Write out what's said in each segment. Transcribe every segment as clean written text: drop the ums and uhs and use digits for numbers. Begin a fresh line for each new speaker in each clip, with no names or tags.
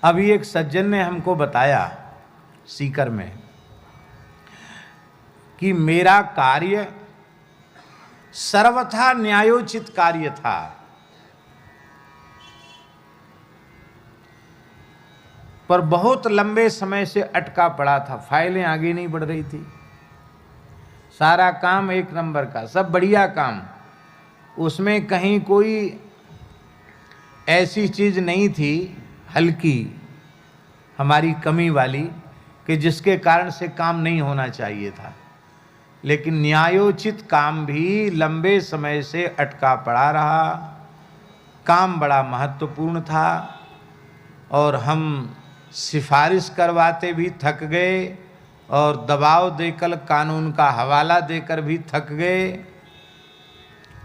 अभी एक सज्जन ने हमको बताया सीकर में कि मेरा कार्य सर्वथा न्यायोचित कार्य था, पर बहुत लंबे समय से अटका पड़ा था, फाइलें आगे नहीं बढ़ रही थी। सारा काम एक नंबर का, सब बढ़िया काम, उसमें कहीं कोई ऐसी चीज नहीं थी हल्की हमारी कमी वाली कि जिसके कारण से काम नहीं होना चाहिए था। लेकिन न्यायोचित काम भी लंबे समय से अटका पड़ा रहा। काम बड़ा महत्वपूर्ण था और हम सिफारिश करवाते भी थक गए और दबाव देकर कानून का हवाला देकर भी थक गए।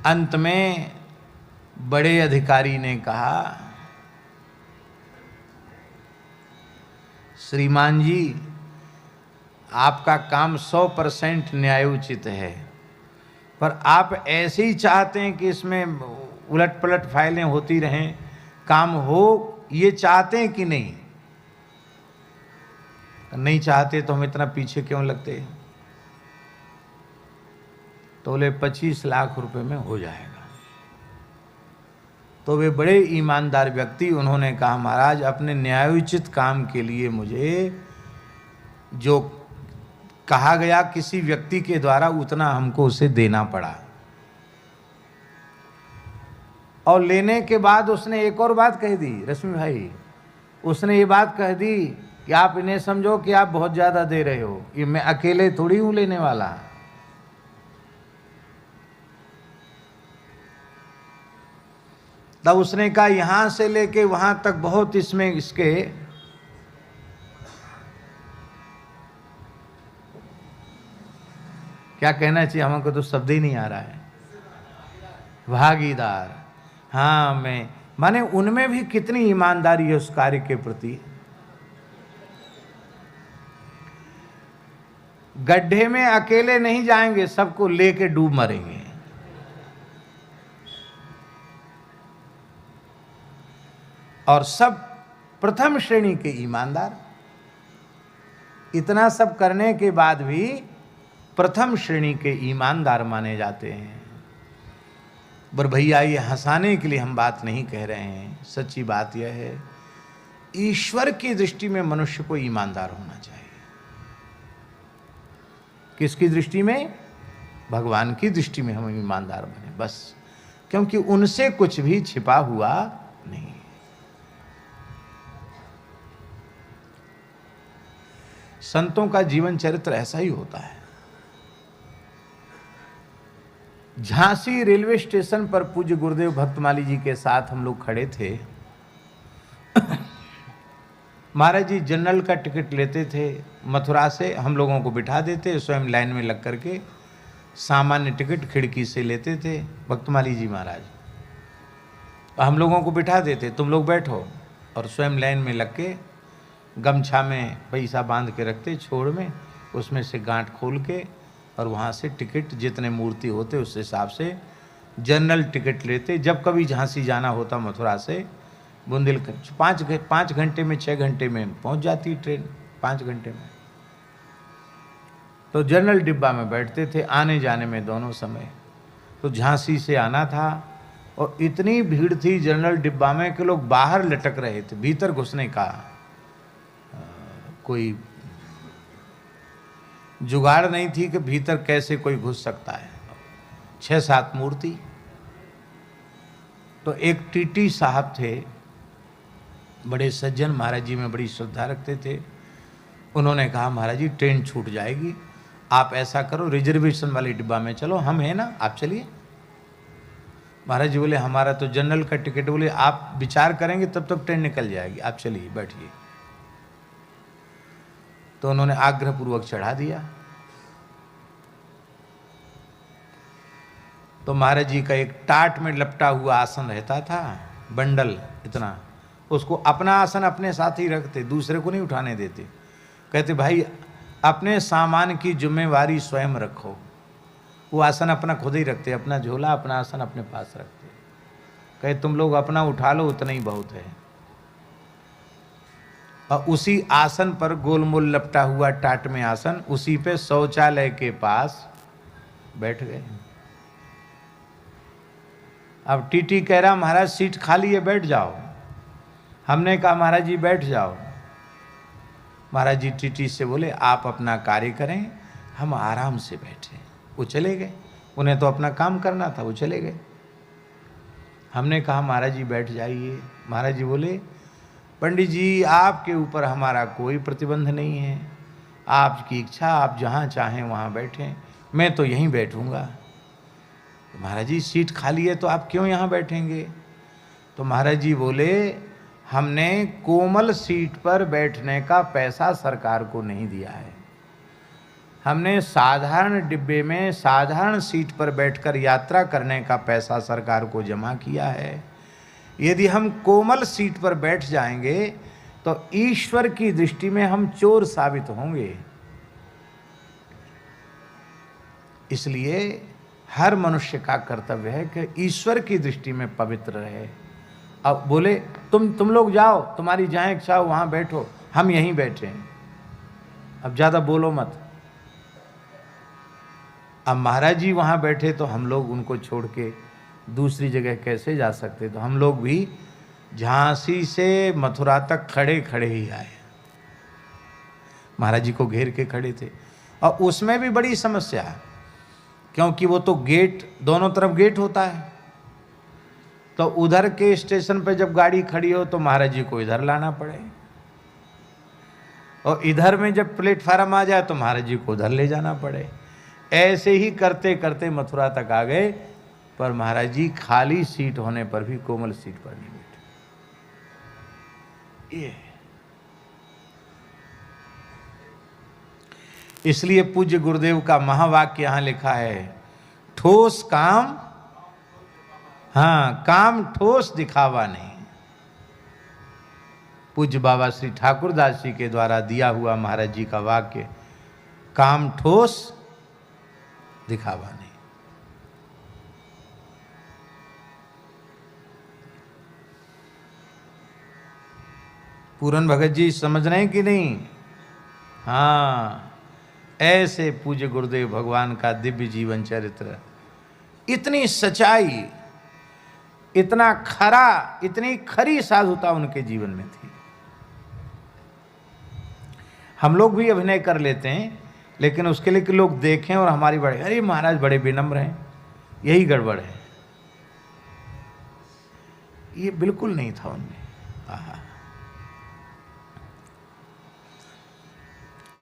अंत में बड़े अधिकारी ने कहा, श्रीमान जी आपका काम 100% न्यायोचित है, पर आप ऐसे ही चाहते हैं कि इसमें उलट पलट फाइलें होती रहें, काम हो, ये चाहते हैं कि नहीं? नहीं चाहते तो हम इतना पीछे क्यों लगते हैं? तो बोले 25 लाख रुपए में हो जाएगा। तो वे बड़े ईमानदार व्यक्ति, उन्होंने कहा महाराज अपने न्यायोचित काम के लिए मुझे जो कहा गया किसी व्यक्ति के द्वारा उतना हमको उसे देना पड़ा। और लेने के बाद उसने एक और बात कह दी, रश्मि भाई, उसने ये बात कह दी कि आप इन्हें समझो कि आप बहुत ज्यादा दे रहे हो, ये मैं अकेले थोड़ी हूं लेने वाला। तब उसने कहा यहां से लेके वहां तक बहुत इसमें इसके क्या कहना चाहिए, हमको तो शब्द ही नहीं आ रहा है, भागीदार। हाँ, मैं माने उनमें भी कितनी ईमानदारी है उस कार्य के प्रति। गड्ढे में अकेले नहीं जाएंगे, सबको लेके डूब मरेंगे। और सब प्रथम श्रेणी के ईमानदार, इतना सब करने के बाद भी प्रथम श्रेणी के ईमानदार माने जाते हैं। पर भैया ये हंसाने के लिए हम बात नहीं कह रहे हैं, सच्ची बात यह है ईश्वर की दृष्टि में मनुष्य को ईमानदार होना चाहिए। किसकी दृष्टि में? भगवान की दृष्टि में हम ईमानदार बने बस, क्योंकि उनसे कुछ भी छिपा हुआ नहीं। संतों का जीवन चरित्र ऐसा ही होता है। झांसी रेलवे स्टेशन पर पूज्य गुरुदेव भक्तमाली जी के साथ हम लोग खड़े थे। महाराज जी जनरल का टिकट लेते थे, मथुरा से हम लोगों को बिठा देते, स्वयं लाइन में लग करके सामान्य टिकट खिड़की से लेते थे भक्तमाली जी महाराज। हम लोगों को बिठा देते, तुम लोग बैठो, और स्वयं लाइन में लग के गमछा में पैसा बांध के रखते, छोड़ में उसमें से गांठ खोल के, और वहाँ से टिकट जितने मूर्ति होते उस हिसाब से जनरल टिकट लेते। जब कभी झांसी जाना होता मथुरा से बुंदेलखंड, 5 घंटे में 6 घंटे में पहुँच जाती ट्रेन, 5 घंटे में। तो जनरल डिब्बा में बैठते थे, आने जाने में दोनों समय। तो झांसी से आना था और इतनी भीड़ थी जनरल डिब्बा में कि लोग बाहर लटक रहे थे, भीतर घुसने का कोई जुगाड़ नहीं थी कि भीतर कैसे कोई घुस सकता है। 6-7 मूर्ति। तो एक टीटी साहब थे, बड़े सज्जन, महाराज जी में बड़ी श्रद्धा रखते थे। उन्होंने कहा महाराज जी ट्रेन छूट जाएगी, आप ऐसा करो रिजर्वेशन वाले डिब्बा में चलो, हम हैं ना, आप चलिए। महाराज जी बोले हमारा तो जनरल का टिकट। बोले आप विचार करेंगे तब तक ट्रेन निकल जाएगी, आप चलिए बैठिए। तो उन्होंने आग्रहपूर्वक चढ़ा दिया। तो महाराज जी का एक टाट में लपटा हुआ आसन रहता था, बंडल इतना, उसको अपना आसन अपने साथ ही रखते, दूसरे को नहीं उठाने देते। कहते भाई अपने सामान की जिम्मेवारी स्वयं रखो। वो आसन अपना खुद ही रखते, अपना झोला अपना आसन अपने पास रखते। कहे तुम लोग अपना उठा लो, उतना ही बहुत है। और उसी आसन पर गोलमोल लपटा हुआ टाट में आसन, उसी पे शौचालय के पास बैठ गए। अब टीटी कह रहा महाराज सीट खाली है बैठ जाओ। हमने कहा महाराज जी बैठ जाओ। महाराज जी टीटी से बोले आप अपना कार्य करें, हम आराम से बैठे। वो चले गए, उन्हें तो अपना काम करना था, वो चले गए। हमने कहा महाराज जी बैठ जाइए। महाराज जी बोले पंडित जी आपके ऊपर हमारा कोई प्रतिबंध नहीं है, आपकी इच्छा, आप जहाँ चाहें वहाँ बैठें, मैं तो यहीं बैठूंगा। महाराज जी सीट खाली है तो आप क्यों यहाँ बैठेंगे? तो महाराज जी बोले हमने कोमल सीट पर बैठने का पैसा सरकार को नहीं दिया है, हमने साधारण डिब्बे में साधारण सीट पर बैठकर यात्रा करने का पैसा सरकार को जमा किया है। यदि हम कोमल सीट पर बैठ जाएंगे तो ईश्वर की दृष्टि में हम चोर साबित होंगे। इसलिए हर मनुष्य का कर्तव्य है कि ईश्वर की दृष्टि में पवित्र रहे। अब बोले तुम लोग जाओ, तुम्हारी जहाँ इच्छा हो वहाँ बैठो, हम यहीं बैठे हैं, अब ज़्यादा बोलो मत। अब महाराज जी वहाँ बैठे तो हम लोग उनको छोड़ के दूसरी जगह कैसे जा सकते? तो हम लोग भी झांसी से मथुरा तक खड़े खड़े ही आए। महाराज जी को घेर के खड़े थे और उसमें भी बड़ी समस्या है, क्योंकि वो तो गेट, दोनों तरफ गेट होता है, तो उधर के स्टेशन पे जब गाड़ी खड़ी हो तो महाराज जी को इधर लाना पड़े, और इधर में जब प्लेटफार्म आ जाए तो महाराज जी को उधर ले जाना पड़े। ऐसे ही करते करते मथुरा तक आ गए, पर महाराज जी खाली सीट होने पर भी कोमल सीट पर नहीं बैठे। ये इसलिए पूज्य गुरुदेव का महावाक्य यहां लिखा है, ठोस काम, हाँ काम ठोस दिखावा नहीं। पूज्य बाबा श्री ठाकुरदास जी के द्वारा दिया हुआ महाराज जी का वाक्य, काम ठोस दिखावा नहीं। पूरन भगत जी समझ रहे हैं कि नहीं? हाँ, ऐसे पूज्य गुरुदेव भगवान का दिव्य जीवन चरित्र, इतनी सच्चाई, इतना खरा, इतनी खरी साधुता उनके जीवन में थी। हम लोग भी अभिनय कर लेते हैं, लेकिन उसके लिए कि लोग देखें और हमारी बड़े, अरे महाराज बड़े विनम्र हैं, यही गड़बड़ है। ये बिल्कुल नहीं था उनमें।